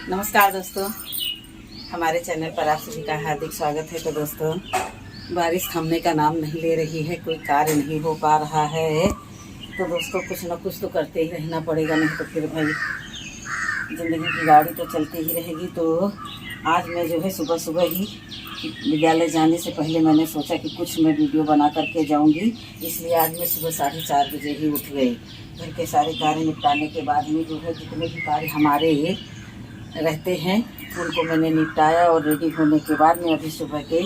नमस्कार दोस्तों, हमारे चैनल पर आप सभी का हार्दिक स्वागत है। तो दोस्तों, बारिश थमने का नाम नहीं ले रही है, कोई कार्य नहीं हो पा रहा है। तो दोस्तों, कुछ ना कुछ तो करते ही रहना पड़ेगा, नहीं तो फिर भाई ज़िंदगी की गाड़ी तो चलती ही रहेगी। तो आज मैं जो है सुबह सुबह ही विद्यालय जाने से पहले मैंने सोचा कि कुछ मैं वीडियो बना करके जाऊंगी, इसलिए आज मैं सुबह 4:30 बजे ही उठ गई। घर के सारे कार्य निपटाने के बाद में जो है जितने भी कार्य हमारे रहते हैं उनको मैंने निपटाया और रेडी होने के बाद में अभी सुबह के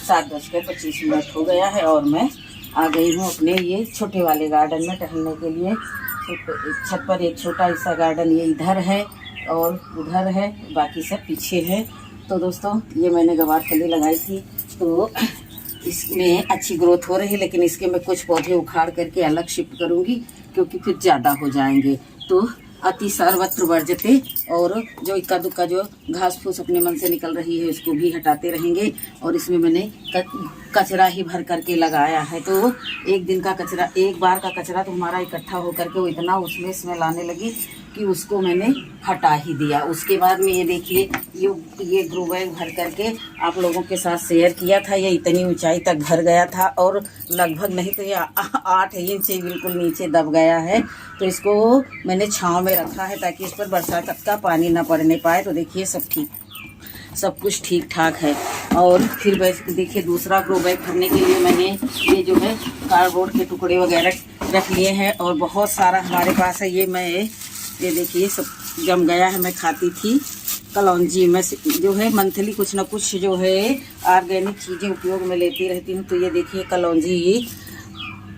7:25 हो गया है और मैं आ गई हूँ अपने ये छोटे वाले गार्डन में टहलने के लिए। छत पर एक छोटा सा गार्डन ये इधर है और उधर है, बाकी सब पीछे है। तो दोस्तों, ये मैंने गवारफली लगाई थी तो इसमें अच्छी ग्रोथ हो रही है, लेकिन इसके मैं कुछ पौधे उखाड़ करके अलग शिफ्ट करूँगी क्योंकि फिर ज़्यादा हो जाएंगे। तो अति सर्वत्र वर्जते, और जो इक्का दुक्का जो घास फूस अपने मन से निकल रही है उसको भी हटाते रहेंगे। और इसमें मैंने कचरा ही भर करके लगाया है। तो एक दिन का कचरा, एक बार का कचरा तो हमारा इकट्ठा होकर के वो इतना उसमें स्मेल आने लगी कि उसको मैंने हटा ही दिया। उसके बाद में ये देखिए, ये ग्रो बैग भर करके आप लोगों के साथ शेयर किया था। ये इतनी ऊंचाई तक भर गया था और लगभग नहीं तो ये 8 इंच बिल्कुल नीचे दब गया है। तो इसको मैंने छांव में रखा है ताकि इस पर बरसात का पानी ना पड़ने पाए। तो देखिए सब कुछ ठीक ठाक है। और फिर देखिए, दूसरा ग्रो बैग भरने के लिए मैंने ये जो है कार्डबोर्ड के टुकड़े वगैरह रख लिए हैं और बहुत सारा हमारे पास है। ये देखिए सब जम गया है। मैं खाती थी कलौंजी, मैं जो है मंथली कुछ ना कुछ जो है ऑर्गेनिक चीज़ें उपयोग में लेती रहती हूँ। तो ये देखिए कलौंजी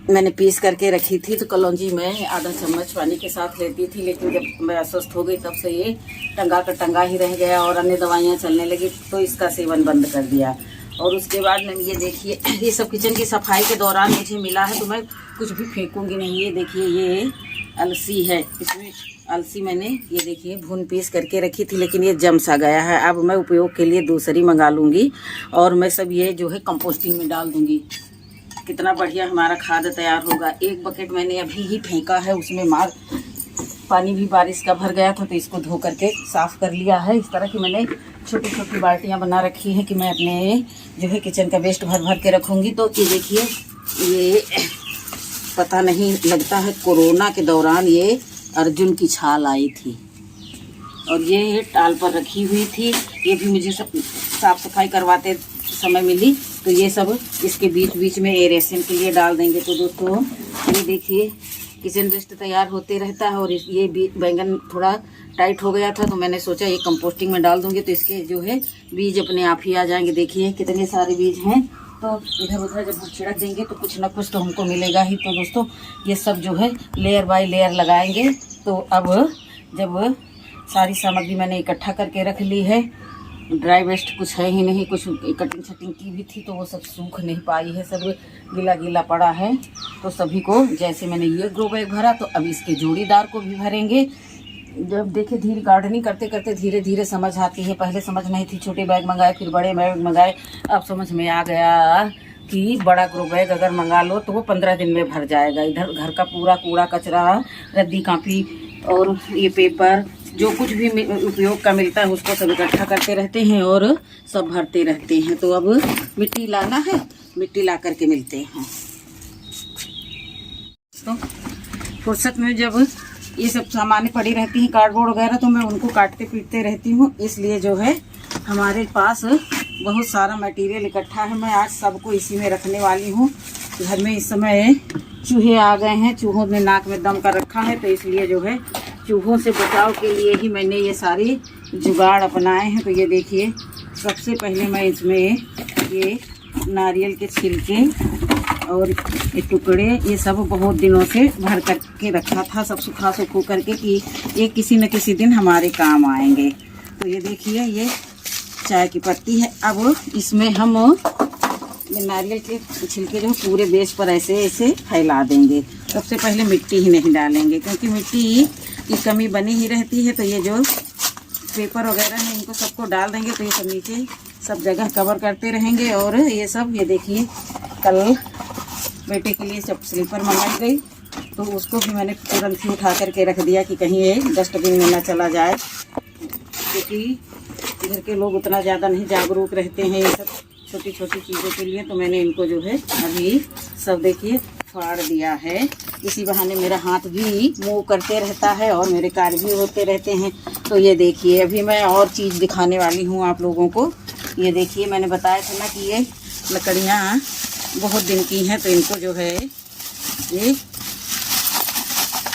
मैंने पीस करके रखी थी। तो कलौंजी मैं आधा चम्मच पानी के साथ लेती थी, लेकिन जब मैं अस्वस्थ हो गई तब से ये टंगा का टंगा ही रह गया और अन्य दवाइयाँ चलने लगी तो इसका सेवन बंद कर दिया। और उसके बाद में ये देखिए, ये सब किचन की सफाई के दौरान मुझे मिला है तो मैं कुछ भी फेंकूंगी नहीं। ये देखिए, ये अलसी है, इसमें अलसी मैंने ये देखिए भून पीस करके रखी थी, लेकिन ये जम सा गया है। अब मैं उपयोग के लिए दूसरी मंगा लूँगी और मैं सब ये जो है कंपोस्टिंग में डाल दूँगी। कितना बढ़िया हमारा खाद तैयार होगा। एक बकेट मैंने अभी ही फेंका है, उसमें पानी भी बारिश का भर गया था तो इसको धो करके साफ़ कर लिया है। इस तरह की मैंने छोटी छोटी बाल्टियाँ बना रखी हैं कि मैं अपने जो है किचन का वेस्ट भर भर के रखूँगी। तो ये देखिए, ये पता नहीं लगता है कोरोना के दौरान ये अर्जुन की छाल आई थी और ये टाल पर रखी हुई थी। ये भी मुझे सब साफ़ सफाई करवाते समय मिली। तो ये सब इसके बीच बीच में एरेशन के लिए डाल देंगे। तो दोस्तों, ये देखिए किचन वेस्ट तैयार होते रहता है और ये बैंगन थोड़ा टाइट हो गया था तो मैंने सोचा ये कंपोस्टिंग में डाल दूंगी तो इसके जो है बीज अपने आप ही आ जाएंगे। देखिए कितने सारे बीज हैं। तो इधर उधर जब हम छिड़क देंगे तो कुछ ना कुछ तो हमको मिलेगा ही। तो दोस्तों, ये सब जो है लेयर बाय लेयर लगाएंगे। तो अब जब सारी सामग्री मैंने इकट्ठा करके रख ली है, ड्राई वेस्ट कुछ है ही नहीं, कुछ कटिंग शटिंग की भी थी तो वो सब सूख नहीं पाई है, सब गीला गीला पड़ा है। तो सभी को जैसे मैंने ये ग्रो बैग भरा तो अब इसके जोड़ीदार को भी भरेंगे। जब देखिए धीरे गार्डनिंग करते करते धीरे धीरे समझ आती है। पहले समझ नहीं थी, छोटे बैग मंगाए फिर बड़े बैग मंगाए, अब समझ में आ गया कि बड़ा ग्रो बैग अगर मंगा लो तो वो 15 दिन में भर जाएगा। इधर घर का पूरा कूड़ा कचरा, रद्दी कापी और ये पेपर जो कुछ भी उपयोग का मिलता है उसको सब इकट्ठा करते रहते हैं और सब भरते रहते हैं। तो अब मिट्टी लाना है, मिट्टी ला करके मिलते हैं। तो फुर्सत में जब ये सब सामान पड़ी रहती हैं कार्डबोर्ड वगैरह तो मैं उनको काटते पीटते रहती हूँ, इसलिए जो है हमारे पास बहुत सारा मटेरियल इकट्ठा है। मैं आज सबको इसी में रखने वाली हूँ। घर में इस समय चूहे आ गए हैं, चूहों ने नाक में दम कर रखा है तो इसलिए जो है चूहों से बचाव के लिए ही मैंने ये सारी जुगाड़ अपनाए हैं। तो ये देखिए, सबसे पहले मैं इसमें ये नारियल के छिलके और ये टुकड़े, ये सब बहुत दिनों से भर करके रखा था, सब सुखा करके कि ये किसी न किसी दिन हमारे काम आएंगे। तो ये देखिए, ये चाय की पत्ती है। अब इसमें हम नारियल के छिलके जो पूरे बेस पर ऐसे ऐसे फैला देंगे। सबसे पहले मिट्टी ही नहीं डालेंगे क्योंकि मिट्टी की कमी बनी ही रहती है। तो ये जो पेपर वगैरह है इनको सबको डाल देंगे तो ये सब नीचे सब जगह कवर करते रहेंगे। और ये सब, ये देखिए, कल बेटे के लिए सब स्लीपर मंगाई गई तो उसको भी मैंने तुरंत ही उठा करके रख दिया कि कहीं ये डस्टबिन में ना चला जाए। क्योंकि इधर के लोग उतना ज़्यादा नहीं जागरूक रहते हैं ये सब छोटी छोटी चीज़ों के लिए। तो मैंने इनको जो है अभी सब देखिए फाड़ दिया है। इसी बहाने मेरा हाथ भी मूव करते रहता है और मेरे कार्य भी होते रहते हैं। तो ये देखिए अभी मैं और चीज़ दिखाने वाली हूँ आप लोगों को। ये देखिए मैंने बताया था ना कि ये लकड़ियाँ बहुत दिन की हैं, तो इनको जो है ये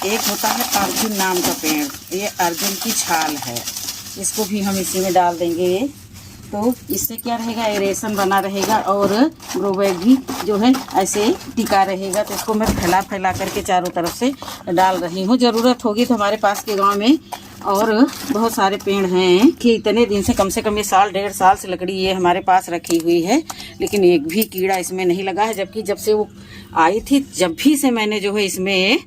एक होता है अर्जुन नाम का पेड़, ये अर्जुन की छाल है, इसको भी हम इसी में डाल देंगे। तो इससे क्या रहेगा, एरेशन बना रहेगा और ग्रो बैग भी जो है ऐसे टिका रहेगा। तो इसको मैं फैला फैला करके चारों तरफ से डाल रही हूँ। ज़रूरत होगी तो हमारे पास के गांव में और बहुत सारे पेड़ हैं कि इतने दिन से कम ये साल 1.5 साल से लकड़ी ये हमारे पास रखी हुई है, लेकिन एक भी कीड़ा इसमें नहीं लगा है। जबकि जब से वो आई थी जब भी से मैंने जो है इसमें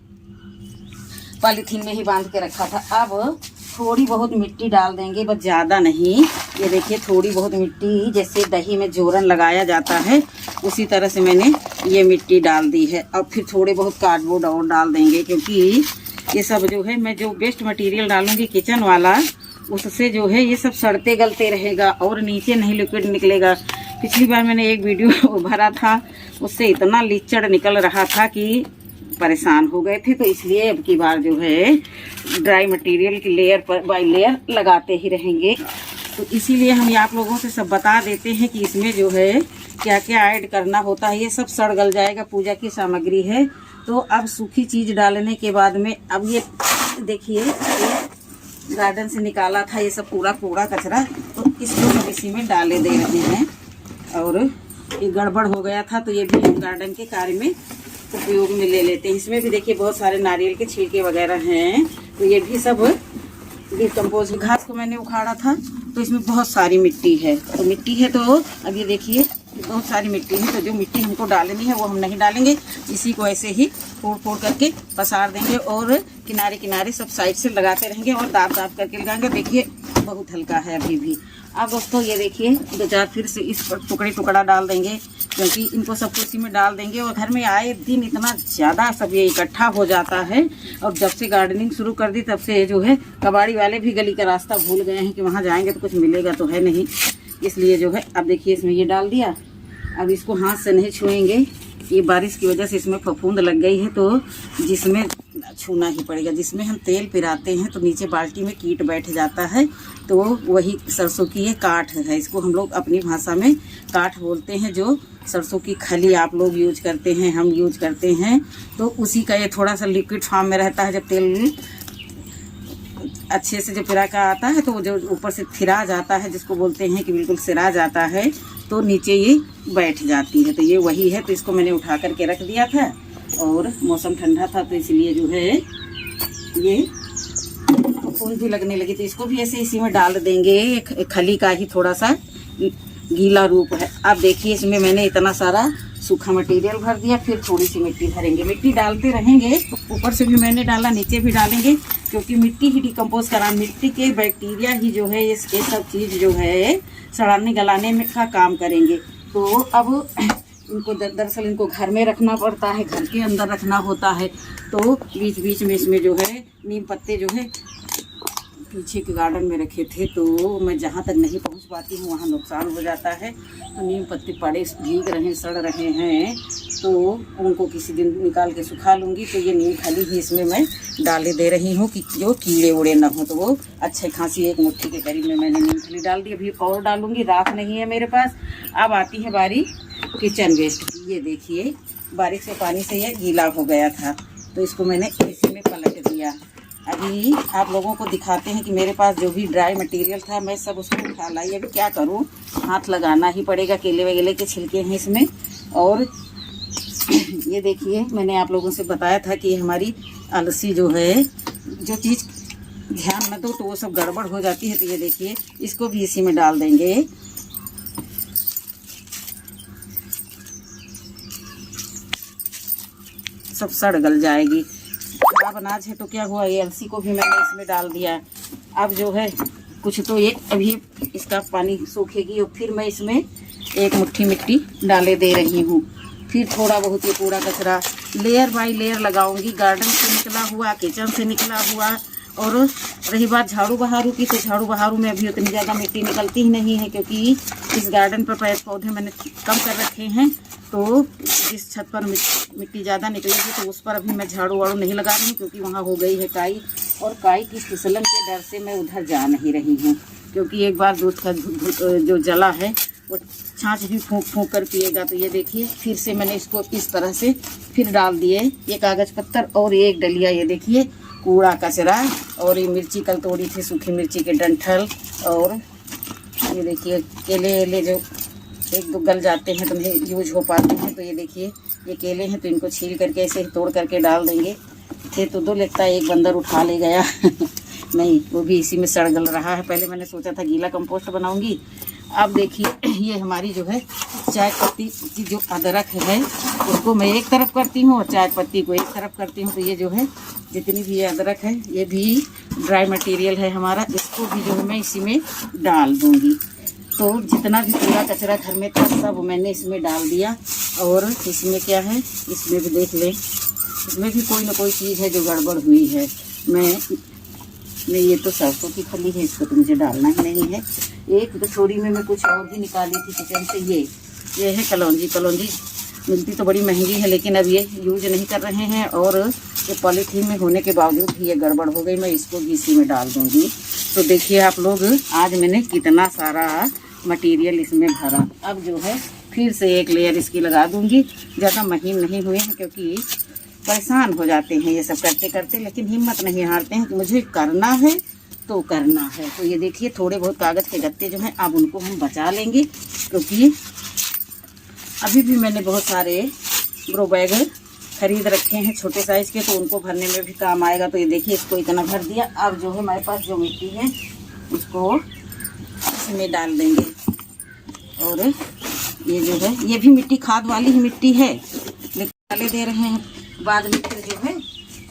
पॉलीथीन में ही बांध के रखा था। अब थोड़ी बहुत मिट्टी डाल देंगे, बस ज़्यादा नहीं। ये देखिए थोड़ी बहुत मिट्टी, जैसे दही में जोरन लगाया जाता है उसी तरह से मैंने ये मिट्टी डाल दी है। अब फिर थोड़े बहुत कार्डबोर्ड और डाल देंगे, क्योंकि ये सब जो है मैं जो वेस्ट मटेरियल डालूंगी किचन वाला, उससे जो है ये सब सड़ते गलते रहेगा और नीचे नहीं लिक्विड निकलेगा। पिछली बार मैंने एक वीडियो भरा था, उससे इतना लीचड़ निकल रहा था कि परेशान हो गए थे। तो इसलिए अब की बार जो है ड्राई मटेरियल की लेयर पर बाय लेयर लगाते ही रहेंगे। तो इसीलिए हम आप लोगों से सब बता देते हैं कि इसमें जो है क्या क्या ऐड करना होता है। ये सब सड़ गल जाएगा, पूजा की सामग्री है। तो अब सूखी चीज़ डालने के बाद में अब ये देखिए ये गार्डन से निकाला था ये सब पूरा कूड़ा कचरा, तो इसको हम इसी में डाले दे रहे हैं। और ये गड़बड़ हो गया था तो ये भी हम गार्डन के कार्य में उपयोग में ले लेते हैं। इसमें भी देखिए बहुत सारे नारियल के छिलके वगैरह हैं, तो ये भी सब डिकम्पोज। घास को मैंने उखाड़ा था तो इसमें बहुत सारी मिट्टी है, तो मिट्टी है तो अब ये देखिए बहुत सारी मिट्टी है। तो जो मिट्टी हमको डालनी है वो हम नहीं डालेंगे, इसी को ऐसे ही फोड़ फोड़ करके पसार देंगे और किनारे किनारे सब साइड से लगाते रहेंगे और दाब दाब करके लगाएंगे। देखिए बहुत हल्का है अभी भी। अब दोस्तों ये देखिए 2-4 फिर से इस पर टुकड़ा डाल देंगे, क्योंकि इनको सब इसी में डाल देंगे। और घर में आए दिन इतना ज़्यादा सब ये इकट्ठा हो जाता है। और जब से गार्डनिंग शुरू कर दी तब से जो है कबाड़ी वाले भी गली का रास्ता भूल गए हैं कि वहाँ जाएंगे तो कुछ मिलेगा तो है नहीं। इसलिए जो है अब देखिए इसमें ये डाल दिया। अब इसको हाथ से नहीं छुएंगे, ये बारिश की वजह से इसमें फफूंद लग गई है, तो जिसमें छूना ही पड़ेगा। जिसमें हम तेल पिराते हैं तो नीचे बाल्टी में कीट बैठ जाता है, तो वही सरसों की ये काठ है। इसको हम लोग अपनी भाषा में काठ बोलते हैं। जो सरसों की खली आप लोग यूज करते हैं, हम यूज करते हैं, तो उसी का ये थोड़ा सा लिक्विड फॉर्म में रहता है। जब तेल अच्छे से जब पिरा का आता है तो वो जो ऊपर से थिरा जाता है, जिसको बोलते हैं कि बिल्कुल सिरा जाता है, तो नीचे ये बैठ जाती है। तो ये वही है। तो इसको मैंने उठा करके रख दिया था और मौसम ठंडा था तो इसलिए जो है ये फूल भी लगने लगी, तो इसको भी ऐसे इसी में डाल देंगे। खली का ही थोड़ा सा गीला रूप है। अब देखिए इसमें मैंने इतना सारा सूखा मटेरियल भर दिया, फिर थोड़ी सी मिट्टी भरेंगे। मिट्टी डालते रहेंगे, ऊपर से भी मैंने डाला, नीचे भी डालेंगे, क्योंकि मिट्टी ही डिकम्पोज करा। मिट्टी के बैक्टीरिया ही जो है ये सब चीज़ जो है सड़ाने गलाने में का काम करेंगे। तो अब इनको दरअसल इनको घर में रखना पड़ता है, घर के अंदर रखना होता है। तो बीच बीच में इसमें जो है नीम पत्ते जो है पीछे के गार्डन में रखे थे, तो मैं जहाँ तक नहीं पहुँच पाती हूँ वहाँ नुकसान हो जाता है। तो नीम पत्ते पड़े भीग रहे हैं, सड़ रहे हैं, तो उनको किसी दिन निकाल के सुखा लूँगी। तो ये नीम खली ही इसमें मैं डाले दे रही हूँ कि जो कीड़े उड़े ना हो। तो वो अच्छे खांसी 1 मुट्ठी के करीब में मैंने नीम खली डाल दी। अभी और डालूँगी, राख नहीं है मेरे पास। अब आती है बारी किचन वेस्ट की। ये देखिए बारिश से पानी से ये गीला हो गया था, तो इसको मैंने इसी में पलट दिया। अभी आप लोगों को दिखाते हैं कि मेरे पास जो भी ड्राई मटेरियल था मैं सब उसको उठा लाई। अभी क्या करूं, हाथ लगाना ही पड़ेगा। केले वगेले के छिलके हैं इसमें। और ये देखिए मैंने आप लोगों से बताया था कि हमारी अलसी जो है, जो चीज़ ध्यान न दो तो वो सब गड़बड़ हो जाती है। तो ये देखिए इसको भी इसी में डाल देंगे। सब सड़ गल जाएगी। खराब अनाज है तो क्या हुआ, ये अलसी को भी मैंने इसमें डाल दिया। अब जो है कुछ तो ये अभी इसका पानी सूखेगी और फिर मैं इसमें 1 मुट्ठी मिट्टी डाले दे रही हूँ। फिर थोड़ा बहुत ये कूड़ा कचरा लेयर बाय लेयर लगाऊंगी। गार्डन से निकला हुआ, किचन से निकला हुआ और रही बात झाड़ू बहारू की, तो झाड़ू बहारू में अभी उतनी ज़्यादा मिट्टी निकलती ही नहीं है, क्योंकि इस गार्डन पर पेड़ पौधे मैंने कम कर रखे हैं। तो जिस छत पर मिट्टी ज़्यादा निकलेगी तो उस पर अभी मैं झाड़ू वाड़ू नहीं लगा रही हूँ, क्योंकि वहाँ हो गई है काई, और काई की फिसलन के डर से मैं उधर जा नहीं रही हूँ। क्योंकि एक बार दूध का जो जला है वो छाछ भी फूंक फूंक कर पिएगा। तो ये देखिए फिर से मैंने इसको इस तरह से फिर डाल दिए ये कागज़ पत्तर और एक डलिया, ये देखिए कूड़ा कचरा, और ये मिर्ची कल तोड़ी थी, सूखी मिर्ची के डंठल, और ये देखिए केले जो एक दो गल जाते हैं तो नहीं यूज हो पाते हैं। तो ये देखिए ये केले हैं, तो इनको छील करके ऐसे ही तोड़ करके डाल देंगे। थे तो दो, लगता है एक बंदर उठा ले गया नहीं, वो भी इसी में सड़ गल रहा है। पहले मैंने सोचा था गीला कंपोस्ट बनाऊंगी। अब देखिए ये हमारी जो है चाय पत्ती की जो अदरक है उसको मैं एक तरफ करती हूँ और चाय पत्ती को एक तरफ करती हूँ। तो ये जो है जितनी भी ये अदरक है ये भी ड्राई मटेरियल है हमारा, इसको भी जो है मैं इसी में डाल दूँगी। तो जितना भी कूड़ा कचरा घर में था सब मैंने इसमें डाल दिया। और इसमें क्या है, इसमें भी देख लें, इसमें भी कोई ना कोई चीज़ है जो गड़बड़ हुई है। मैं ये तो सरसों की फली है, इसको तो मुझे डालना ही नहीं है। एक कटोरी में मैं कुछ और भी निकाली थी किचन से, ये है कलौंजी। कलौंजी मिलती तो बड़ी महंगी है, लेकिन अब ये यूज नहीं कर रहे हैं, और ये पॉलीथीन में होने के बावजूद भी ये गड़बड़ हो गई। मैं इसको भी इसी में डाल दूँगी। तो देखिए आप लोग, आज मैंने कितना सारा मटेरियल इसमें भरा। अब जो है फिर से एक लेयर इसकी लगा दूँगी। ज़्यादा महीन नहीं हुए हैं, क्योंकि परेशान हो जाते हैं ये सब करते करते, लेकिन हिम्मत नहीं हारते हैं कि मुझे करना है तो करना है। तो ये देखिए थोड़े बहुत कागज़ के गत्ते जो हैं अब उनको हम बचा लेंगे, क्योंकि अभी भी मैंने बहुत सारे ग्रो बैग खरीद रखे हैं छोटे साइज़ के, तो उनको भरने में भी काम आएगा। तो ये देखिए इसको इतना भर दिया। अब जो है हमारे पास जो मिट्टी है उसको इसमें डाल देंगे। और ये जो है ये भी मिट्टी खाद वाली ही मिट्टी है, लेकिन डाले दे रहे हैं बाद में फिर जो है,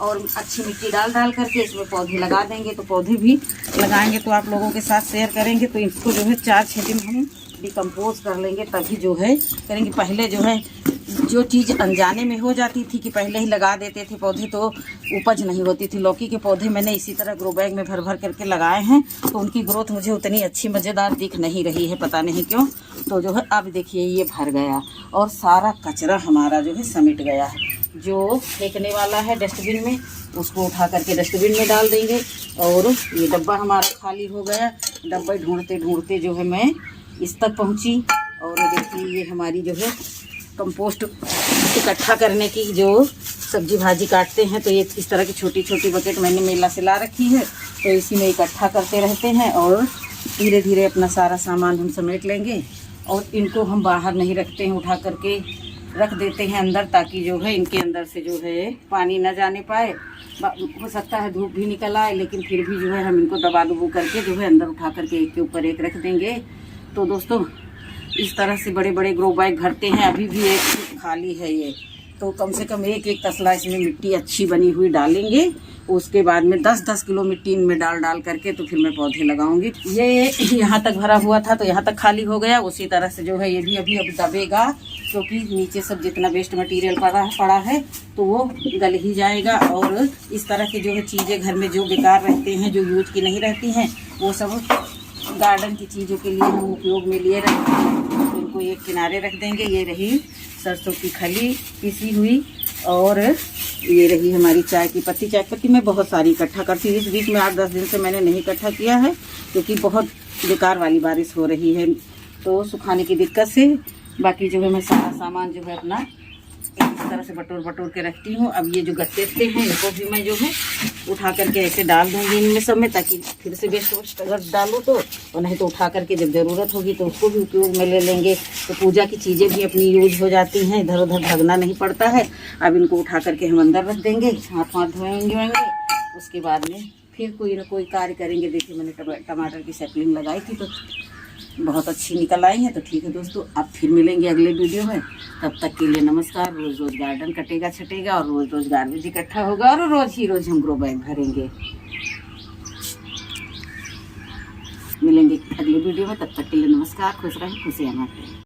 और अच्छी मिट्टी डाल करके इसमें पौधे लगा देंगे। तो पौधे भी लगाएंगे तो आप लोगों के साथ शेयर करेंगे। तो इसको जो है 4-6 दिन हम डिकम्पोज कर लेंगे, तभी जो है करेंगे। पहले जो है जो चीज़ अनजाने में हो जाती थी कि पहले ही लगा देते थे पौधे, तो उपज नहीं होती थी। लौकी के पौधे मैंने इसी तरह ग्रो बैग में भर भर करके लगाए हैं, तो उनकी ग्रोथ मुझे उतनी अच्छी मज़ेदार दिख नहीं रही है, पता नहीं क्यों। तो जो है अब देखिए ये भर गया, और सारा कचरा हमारा जो है समेट गया है। जो फेंकने वाला है डस्टबिन में, उसको उठा करके डस्टबिन में डाल देंगे। और ये डब्बा हमारा खाली हो गया। डब्बा ढूंढते ढूंढते जो है मैं इस तक पहुंची। और देखिए ये हमारी जो है कंपोस्ट इकट्ठा करने की, जो सब्जी भाजी काटते हैं, तो ये इस तरह की छोटी छोटी बकेट मैंने मेला से ला रखी है। तो इसी में इकट्ठा करते रहते हैं, और धीरे धीरे अपना सारा सामान हम समेट लेंगे। और इनको हम बाहर नहीं रखते हैं, उठा करके रख देते हैं अंदर, ताकि जो है इनके अंदर से जो है पानी न जाने पाए। हो सकता है धूप भी निकल आए, लेकिन फिर भी जो है हम इनको दबा दबू करके जो है अंदर उठा करके एक के ऊपर एक रख देंगे। तो दोस्तों इस तरह से बड़े बड़े ग्रो बैग भरते हैं। अभी भी एक खाली है ये, तो कम से कम एक तसला इसमें मिट्टी अच्छी बनी हुई डालेंगे। उसके बाद में 10-10 किलो मिट्टी इनमें डाल करके तो फिर मैं पौधे लगाऊंगी। ये यहाँ तक भरा हुआ था तो यहाँ तक खाली हो गया। उसी तरह से जो है ये भी अभी अब दबेगा, क्योंकि नीचे सब जितना वेस्ट मटेरियल पड़ा है तो वो गल ही जाएगा। और इस तरह की जो है चीज़ें घर में जो बेकार रहते हैं, जो यूज की नहीं रहती हैं, वो सब गार्डन की चीज़ों के लिए हम उपयोग में लिए रहते हैं, तो उनको एक किनारे रख देंगे। ये रही सरसों की खली पिसी हुई, और ये रही हमारी चाय की पत्ती। चाय पत्ती मैं बहुत सारी इकट्ठा करती हूँ। इस बीच में 8-10 दिन से मैंने नहीं इकट्ठा किया है, क्योंकि बहुत बेकार वाली बारिश हो रही है, तो सुखाने की दिक्कत से। बाकी जो है मैं सारा सामान जो है अपना इस तरह से बटोर के रखती हूँ। अब ये जो गत्ते हैं इनको भी मैं जो है उठा करके ऐसे डाल दूँगी इनमें सब में, ताकि फिर से वेस्ट अगर डालूँ तो, और नहीं तो उठा करके जब ज़रूरत होगी तो उसको भी उपयोग में ले लेंगे। तो पूजा की चीज़ें भी अपनी यूज हो जाती हैं, इधर उधर भागना नहीं पड़ता है। अब इनको उठा करके हम अंदर रख देंगे, हाथ धोएंगे। उसके बाद में फिर कोई ना कोई कार्य करेंगे। देखिए मैंने टमाटर की सैपलिंग लगाई थी तो बहुत अच्छी निकल आई है। तो ठीक है दोस्तों, अब फिर मिलेंगे अगले वीडियो में। तब तक के लिए नमस्कार। रोज़ रोज़ गार्डन कटेगा छटेगा, और रोज़ रोज़ गार्बेज इकट्ठा होगा, और रोज़ हम ग्रो बैग भरेंगे। मिलेंगे अगले वीडियो में, तब तक के लिए नमस्कार। खुश रहें, खुशियाँ बांटें।